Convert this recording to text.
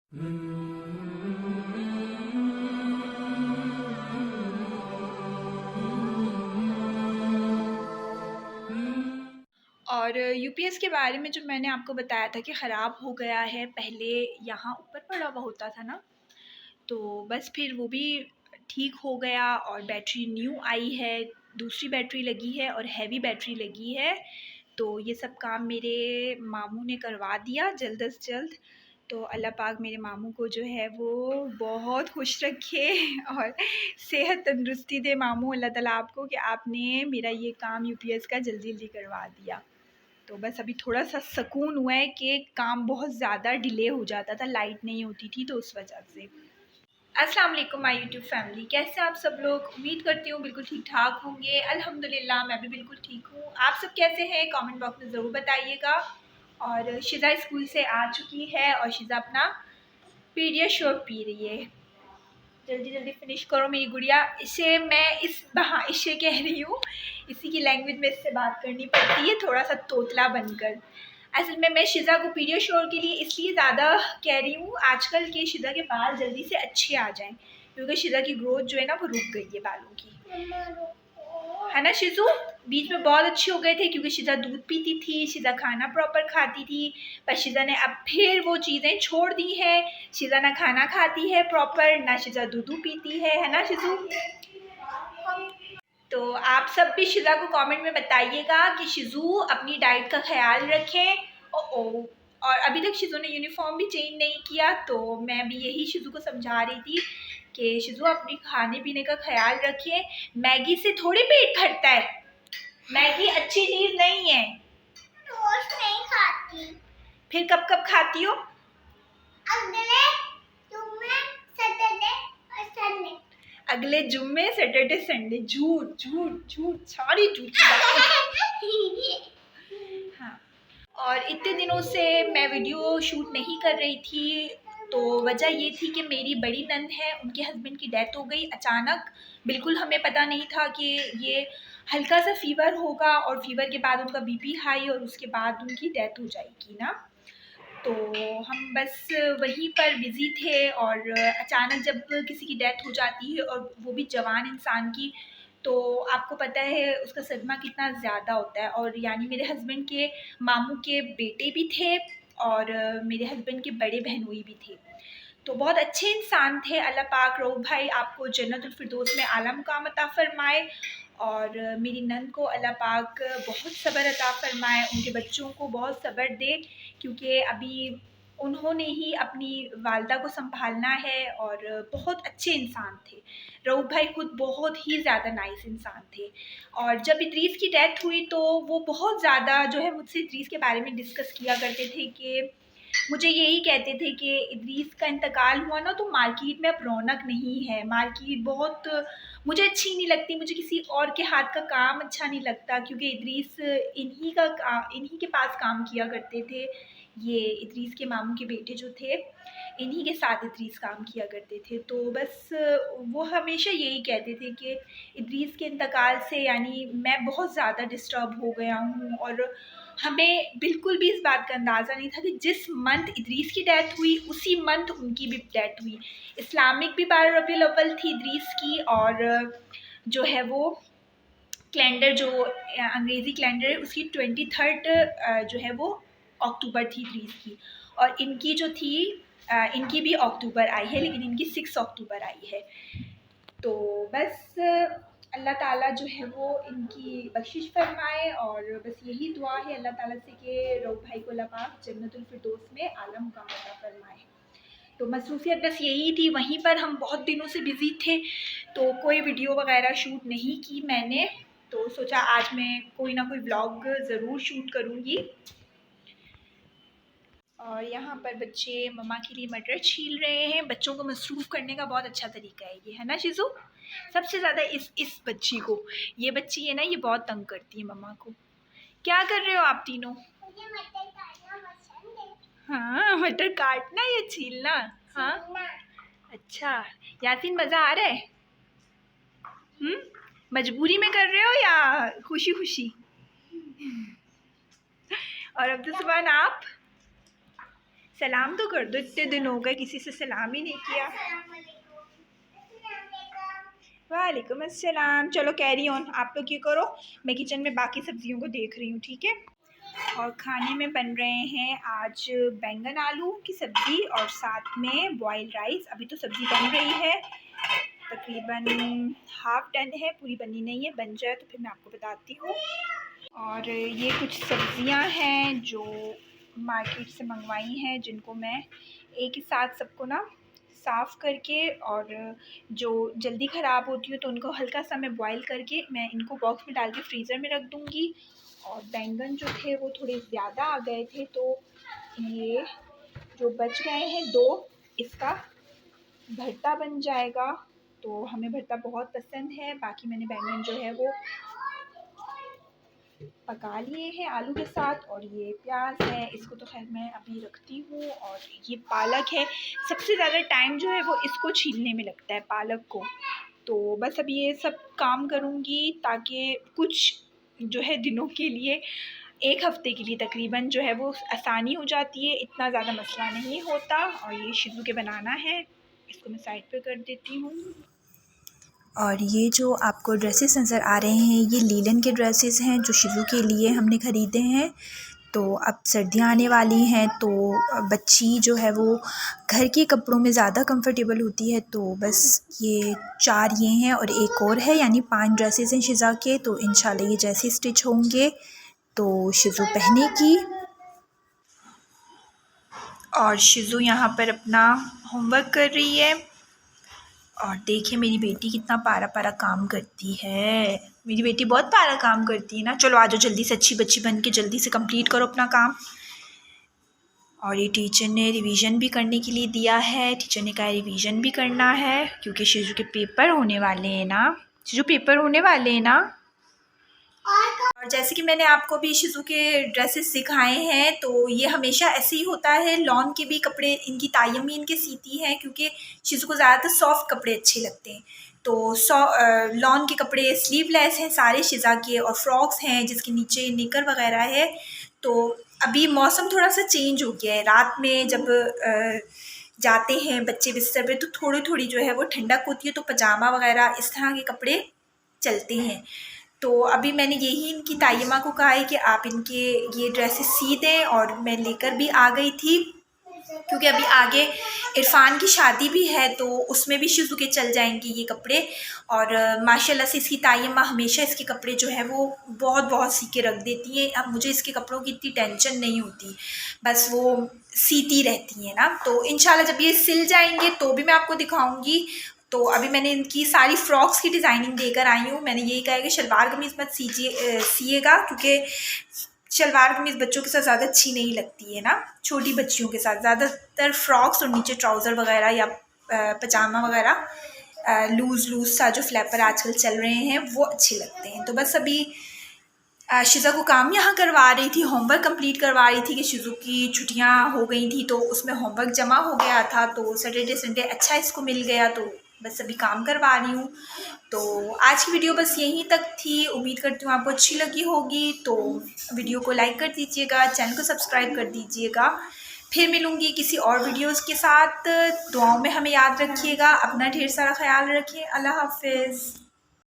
और यूपीएस के बारे में जो मैंने आपको बताया था कि ख़राब हो गया है, पहले यहाँ ऊपर पड़ा हुआ होता था ना, तो बस फिर वो भी ठीक हो गया और बैटरी न्यू आई है, दूसरी बैटरी लगी है और हैवी बैटरी लगी है। तो ये सब काम मेरे मामू ने करवा दिया जल्द अज़ जल्द। तो अल्लाह पाक मेरे मामू को जो है वो बहुत खुश रखे और सेहत तंदुरुस्ती दे मामू, अल्लाह ताला आपको, कि आपने मेरा ये काम यूपीएस का जल्दी जल्दी करवा दिया। तो बस अभी थोड़ा सा सुकून हुआ है कि काम बहुत ज़्यादा डिले हो जाता था, लाइट नहीं होती थी, तो उस वजह से। अस्सलाम वालेकुम माय यूट्यूब फैमिली, कैसे आप सब लोग? उम्मीद करती हूँ बिल्कुल ठीक ठाक होंगे। अल्हम्दुलिल्लाह मैं भी बिल्कुल ठीक हूँ। आप सब कैसे हैं कमेंट बॉक्स में ज़रूर बताइएगा। और शिज़ा स्कूल से आ चुकी है और शिज़ा अपना पीडियाश्योर पी रही है। जल्दी जल्दी फिनिश करो मेरी गुड़िया। इसे मैं इसे कह रही हूँ, इसी की लैंग्वेज में इससे बात करनी पड़ती है, थोड़ा सा तोतला बनकर। असल में मैं शिज़ा को पीडियाश्योर के लिए इसलिए ज़्यादा कह रही हूँ आजकल के शिज़ा के बाल जल्दी से अच्छे आ जाएं, क्योंकि शिज़ा की ग्रोथ जो है ना वो रुक गई है बालों की, है ना शिज़ू? बीच में बहुत अच्छे हो गए थे क्योंकि शिज़ा दूध पीती थी, शिज़ा खाना प्रॉपर खाती थी, पर शिज़ा ने अब फिर वो चीज़ें छोड़ दी हैं। शिज़ा ना खाना खाती है प्रॉपर, ना शिज़ा दूध पीती है ना शिज़ू? तो आप सब भी शिज़ा को कमेंट में बताइएगा कि शिज़ू अपनी डाइट का ख्याल रखें। ओ और अभी तक शिज़ू ने यूनिफॉर्म भी चेंज नहीं किया, तो मैं भी यही शिज़ू को समझा रही थी कि शिज़ू अपनी खाने पीने का ख्याल रखिए। मैगी से थोड़ी पेट भरता है, मैगी अच्छी चीज़ नहीं है। रोज नहीं खाती। फिर कब कब खाती हो? अगले जुम्मे, सैटरडे और संडे। अगले जुम्मे, सैटरडे, संडे। झूठ झूठ झूठ, सारी झूठी बातें। हाँ, और इतने दिनों से मैं वीडियो शूट नहीं कर रही थी, तो वजह ये थी कि मेरी बड़ी नंद है, उनके हस्बैंड की डेथ हो गई अचानक। बिल्कुल हमें पता नहीं था कि ये हल्का सा फ़ीवर होगा और फ़ीवर के बाद उनका बीपी हाई और उसके बाद उनकी डेथ हो जाएगी ना। तो हम बस वहीं पर बिज़ी थे और अचानक जब किसी की डेथ हो जाती है और वो भी जवान इंसान की, तो आपको पता है उसका सदमा कितना ज़्यादा होता है। और यानी मेरे हस्बैंड के मामू के बेटे भी थे और मेरे हस्बैंड के बड़े बहनोई भी थे, तो बहुत अच्छे इंसान थे। अल्लाह पाक रऊफ़ भाई आपको जन्नतुल फिरदौस में आला मुकाम अता फ़रमाए और मेरी नंद को अल्लाह पाक बहुत सब्र अता फ़रमाए, उनके बच्चों को बहुत सब्र दे, क्योंकि अभी उन्होंने ही अपनी वालदा को संभालना है। और बहुत अच्छे इंसान थे रऊफ़ भाई, खुद बहुत ही ज़्यादा नाइस इंसान थे। और जब इदरीस की डेथ हुई तो वो बहुत ज़्यादा जो है मुझसे इदरीस के बारे में डिस्कस किया करते थे कि मुझे यही कहते थे कि इदरीस का इंतकाल हुआ ना तो मार्केट में अब रौनक नहीं है, मार्केट बहुत मुझे अच्छी नहीं लगती, मुझे किसी और के हाथ का काम अच्छा नहीं लगता, क्योंकि इदरीस इन्हीं के पास काम किया करते थे। ये इदरीस के मामू के बेटे जो थे, इन्हीं के साथ इदरीस काम किया करते थे। तो बस वो हमेशा यही कहते थे कि इदरीस के इंतकाल से यानी मैं बहुत ज़्यादा डिस्टर्ब हो गया हूँ, और हमें बिल्कुल भी इस बात का अंदाज़ा नहीं था कि जिस मंथ इदरीस की डेथ हुई उसी मंथ उनकी भी डेथ हुई। इस्लामिक भी 12 रबीउल अव्वल थी इदरीस की, और जो है वो कैलेंडर जो अंग्रेज़ी कैलेंडर है उसकी 23 जो है वो अक्टूबर थी इदरीस की, और इनकी जो थी इनकी भी अक्टूबर आई है, लेकिन इनकी 6 अक्टूबर आई है। तो बस अल्लाह ताला जो है वो इनकी बख्शिश फरमाए, और बस यही दुआ है अल्लाह ताला से कि रऊफ़ भाई को अल्लाह पाक जन्नतुल फिरदौस में आला मुकाम अता फरमाए। तो मसरूफ़ियत बस यही थी, वहीं पर हम बहुत दिनों से बिज़ी थे, तो कोई वीडियो वगैरह शूट नहीं की मैंने, तो सोचा आज मैं कोई ना कोई व्लॉग ज़रूर शूट करूँगी। और यहाँ पर बच्चे मम्मा के लिए मटर छील रहे हैं। बच्चों को मसरूफ़ करने का बहुत अच्छा तरीका है ये, है ना शिज़ू? सबसे ज़्यादा इस बच्ची को, ये बच्ची है ना, ये बहुत तंग करती है मम्मा को। क्या कर रहे हो आप तीनों? मुझे मटर काटना पसंद है। हाँ, मटर काटना या छीलना? हाँ, अच्छा। यासीन मज़ा आ रहा है? मजबूरी में कर रहे हो या खुशी खुशी? और अब्दुल सुभान आप? सलाम तो कर दो, इतने दिन हो गए किसी से सलाम ही नहीं किया। वालेकुम अस्सलाम। चलो कैरी ऑन, आप लोग ये करो, मैं किचन में बाकी सब्जियों को देख रही हूँ, ठीक है। और खाने में बन रहे हैं आज बैंगन आलू की सब्ज़ी और साथ में बॉइल्ड राइस। अभी तो सब्ज़ी बन रही है, तकरीबन हाफ़ डन है, पूरी बनी नहीं है, बन जाए तो फिर मैं आपको बताती हूँ। और ये कुछ सब्ज़ियाँ हैं जो मार्केट से मंगवाई हैं, जिनको मैं एक ही साथ सबको ना साफ़ करके, और जो जल्दी ख़राब होती है तो उनको हल्का सा मैं बॉईल करके मैं इनको बॉक्स में डाल के फ्रीज़र में रख दूँगी। और बैंगन जो थे वो थोड़े ज़्यादा आ गए थे, तो ये जो बच गए हैं 2, इसका भरता बन जाएगा। तो हमें भरता बहुत पसंद है। बाकी मैंने बैंगन जो है वो पका लिए हैं आलू के साथ, और ये प्याज है, इसको तो खैर मैं अभी रखती हूँ। और ये पालक है, सबसे ज़्यादा टाइम जो है वो इसको छीलने में लगता है, पालक को। तो बस अभी ये सब काम करूँगी ताकि कुछ जो है दिनों के लिए, 1 हफ़्ते के लिए तकरीबन जो है वो आसानी हो जाती है, इतना ज़्यादा मसला नहीं होता। और ये शिज़ू के बनाना है, इसको मैं साइड पे कर देती हूँ। और ये जो आपको ड्रेसेस नज़र आ रहे हैं, ये लीलन के ड्रेसेस हैं जो शिज़ू के लिए हमने ख़रीदे हैं। तो अब सर्दियाँ आने वाली हैं, तो बच्ची जो है वो घर के कपड़ों में ज़्यादा कंफर्टेबल होती है। तो बस ये 4 ये हैं और एक और है, यानी 5 ड्रेसेस हैं शिज़ा के। तो इंशाल्लाह ये जैसे स्टिच होंगे तो शिज़ू पहनेगी। और शिज़ू यहाँ पर अपना होमवर्क कर रही है। और देखिए मेरी बेटी कितना प्यारा प्यारा काम करती है। मेरी बेटी बहुत प्यारा काम करती है ना। चलो आ जाओ, जल्दी से अच्छी बच्ची बन के जल्दी से कंप्लीट करो अपना काम। और ये टीचर ने रिवीजन भी करने के लिए दिया है। टीचर ने कहा रिवीजन भी करना है क्योंकि शिजू के पेपर होने वाले हैं ना। शिजू पेपर होने वाले हैं ना। और जैसे कि मैंने आपको भी शिजू के ड्रेसेस सिखाए हैं, तो ये हमेशा ऐसे ही होता है। लॉन के भी कपड़े इनकी तायम भी इनके सीती हैं क्योंकि शिजू को ज़्यादातर सॉफ्ट कपड़े अच्छे लगते हैं। तो लॉन के कपड़े स्लीवलेस हैं सारे शिजा के, और फ्रॉक्स हैं जिसके नीचे निकर वगैरह है। तो अभी मौसम थोड़ा सा चेंज हो गया है। रात में जब जाते हैं बच्चे बिस्तर पे तो थोड़ी थोड़ी जो है वो ठंडक होती है, तो पजामा वगैरह इस तरह के कपड़े चलते हैं। तो अभी मैंने यही इनकी तायमा को कहा है कि आप इनके ये ड्रेसेस सी दें, और मैं लेकर भी आ गई थी क्योंकि अभी आगे इरफान की शादी भी है, तो उसमें भी शिजू के चल जाएंगे ये कपड़े। और माशाल्लाह से इसकी तायमा हमेशा इसके कपड़े जो है वो बहुत बहुत सी के रख देती है। अब मुझे इसके कपड़ों की इतनी टेंशन नहीं होती, बस वो सीती रहती है ना। तो इंशाल्लाह जब ये सिल जाएंगे तो भी मैं आपको दिखाऊंगी। तो अभी मैंने इनकी सारी फ़्रॉक्स की डिज़ाइनिंग देकर आई हूँ। मैंने यही कहा है कि शलवार कमीज़ मत सिएगा क्योंकि शलवार कमीज़ बच्चों के साथ ज़्यादा अच्छी नहीं लगती है ना। छोटी बच्चियों के साथ ज़्यादातर फ्रॉक्स और नीचे ट्राउज़र वगैरह या पजामा वगैरह लूज़ सा जो फ्लैपर आजकल चल रहे हैं वो अच्छे लगते हैं। तो बस अभी शिज़ा को काम यहाँ करवा रही थी, होमवर्क कंप्लीट करवा रही थी कि शिज़ू की छुट्टियाँ हो गई थी तो उसमें होमवर्क जमा हो गया था। तो सैटरडे संडे अच्छा इसको मिल गया, तो बस अभी काम करवा रही हूँ। तो आज की वीडियो बस यहीं तक थी। उम्मीद करती हूँ आपको अच्छी लगी होगी। तो वीडियो को लाइक कर दीजिएगा, चैनल को सब्सक्राइब कर दीजिएगा। फिर मिलूँगी किसी और वीडियोज़ के साथ। दुआओं में हमें याद रखिएगा, अपना ढेर सारा ख्याल रखिए। अल्लाह हाफिज़।